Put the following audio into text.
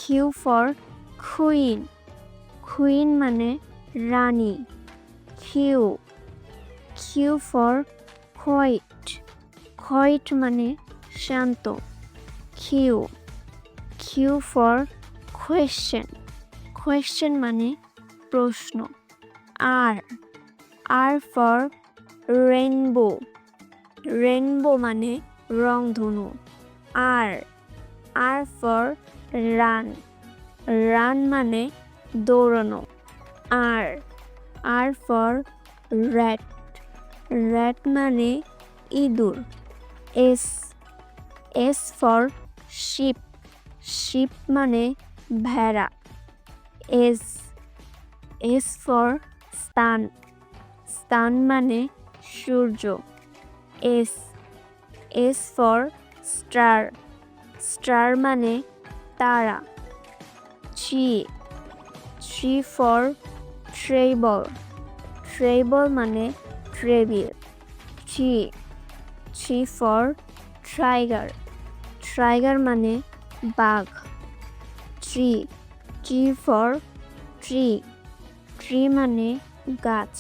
Q for queen, queen মানে রানী। Q, Q for white, white মানে শান্ত। Q, Q for question, question মানে প্রশ্ন। R, R for rainbow, rainbow মানে রংধনু। R, R for run, run মানে দৌড়ানো। R, R for rat, rat মানে ইঁদুর। S, S for sheep, sheep মানে ভেড়া। S, S for sun, sun মানে সূর্য। S, S for star, star মানে তারা। T, T for table, table মানে table. T, T for tiger, tiger মানে বাঘ। Tree, T for tree, tree মানে গাছ।